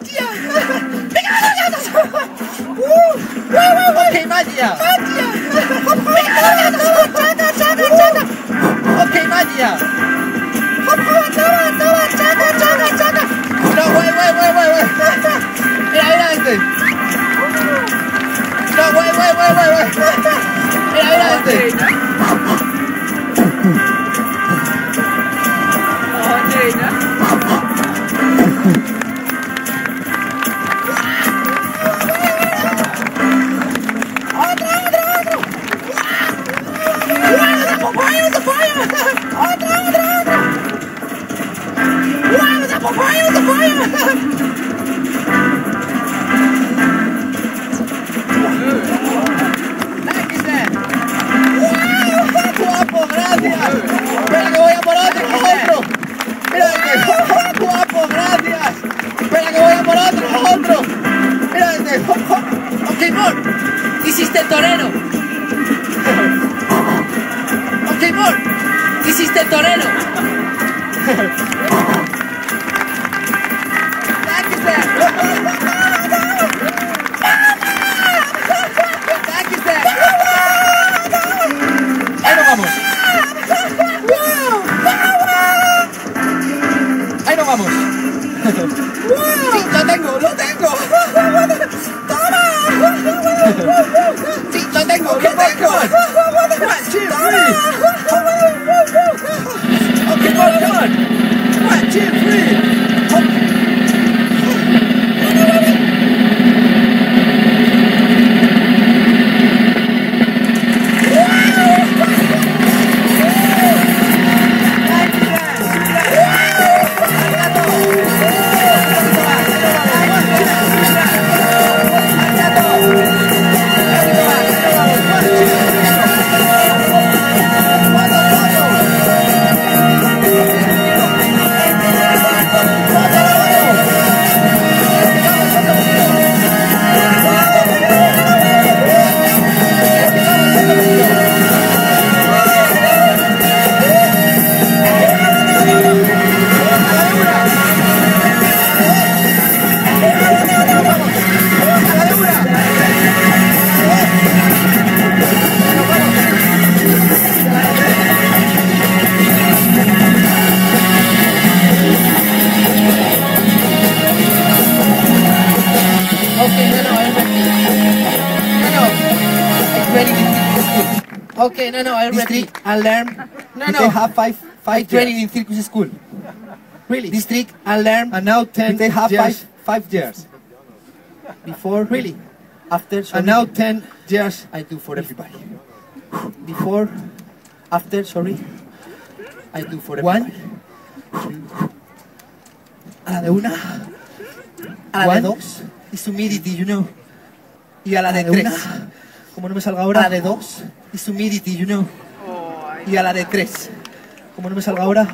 Magia! Okay, Magia! Okay, Magia! No, wait. Mira este. No, wait. Mira este. ¡Guapo, gracias! ¡Espera que voy a por otro! ¡Mira este! ¡Guapo, gracias! ¡Espera que voy a por otro! ¡Mira este! ¡Ok, Mor! ¡Hiciste el torero! ¡Ok, Mor! ¡Hiciste el torero! Ahí no vamos. Sí, lo tengo. ¡Toma! Sí, lo tengo. One, two, three. Okay, come on. 1, 2, 3. Okay, no, I'm ready. And learn. They have five training in circus school. Really? This trick and learn. And now 10 they have years. 5 years. Before. Really? After. And now 10 years I do for everybody. Before. After. Sorry. I do for everybody. 1, 2. A la de una. A la de dos. Is humidity, you know. Y a la de 3. Como no me salga ahora. A la de 2. Is humidity, you know. Y a la de 3. Como no me salga ahora.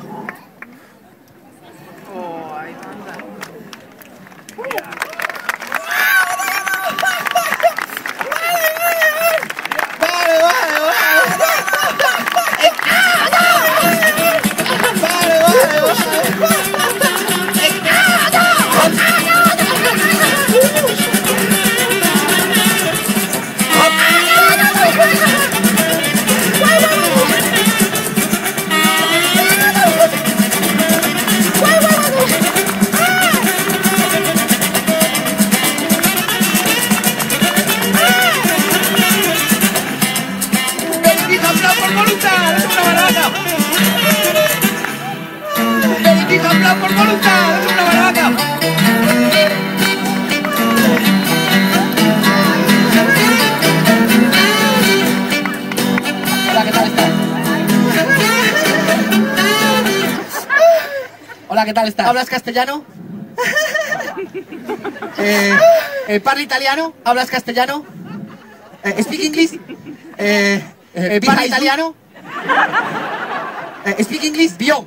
¡Por voluntad! ¡Es una barbaca! Hola, ¿qué tal estás? Hola, ¿qué tal estás? ¿Hablas castellano? ¿Parla italiano? ¿Hablas castellano? ¿Speak English? ¿Parla italiano? ¿Speak English? Bio.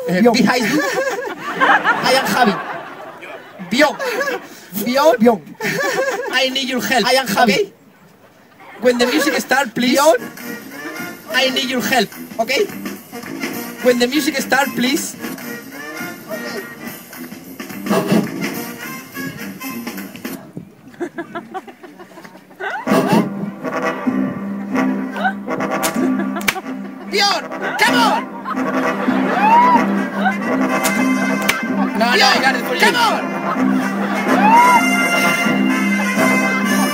Behind you, I am Javi. Bion. I need your help. I am Javi. Okay? When the music starts, please. Bion. I need your help. Okay? When the music starts, please. Bjorn, come on! No, Bjorn, I got it for you. Come on!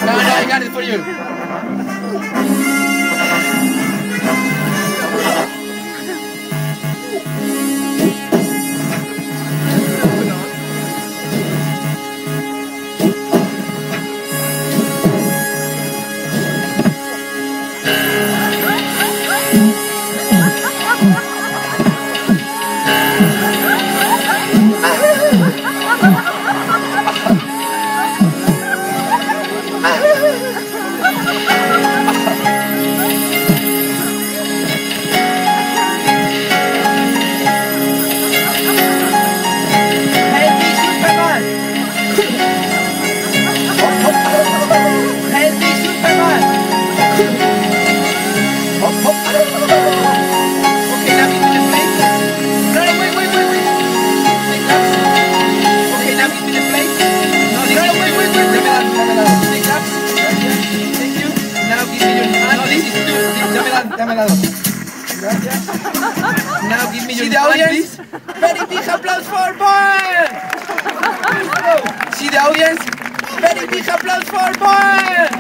No, I got it for you. Now give me your hand, please. Very big applause for Bjorn! See the audience? Very big applause for Bjorn!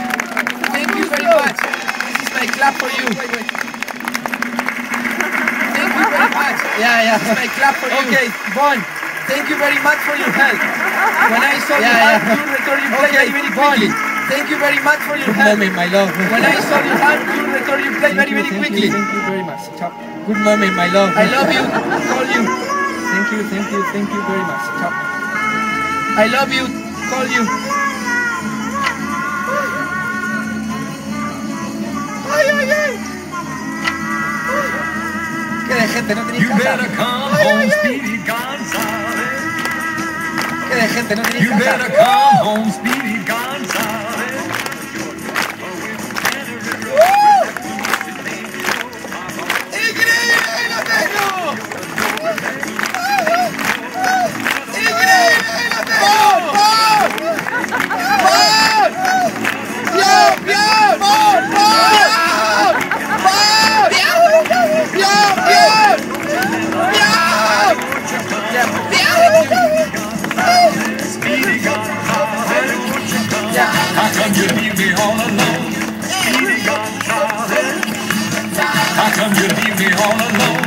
Thank you very much. This is my clap for you. Thank you very much. Yeah. This is my clap for you. Okay, Bjorn. Thank you very much for your help. When I saw you hand, you return your play very quickly. Thank you very much for your help. Good moment, my love. When I saw your hand, you return your play very quickly. Thank you very much. Ciao. Good moment, my love. I love you. Call you. Thank you very much. Ciao. I love you. Call you. Ay. ¿Qué de gente? ¿No tenéis casa? Ay. ¿Qué de gente? ¿No tenéis casa? How come you leave me all alone? How come you leave me all alone?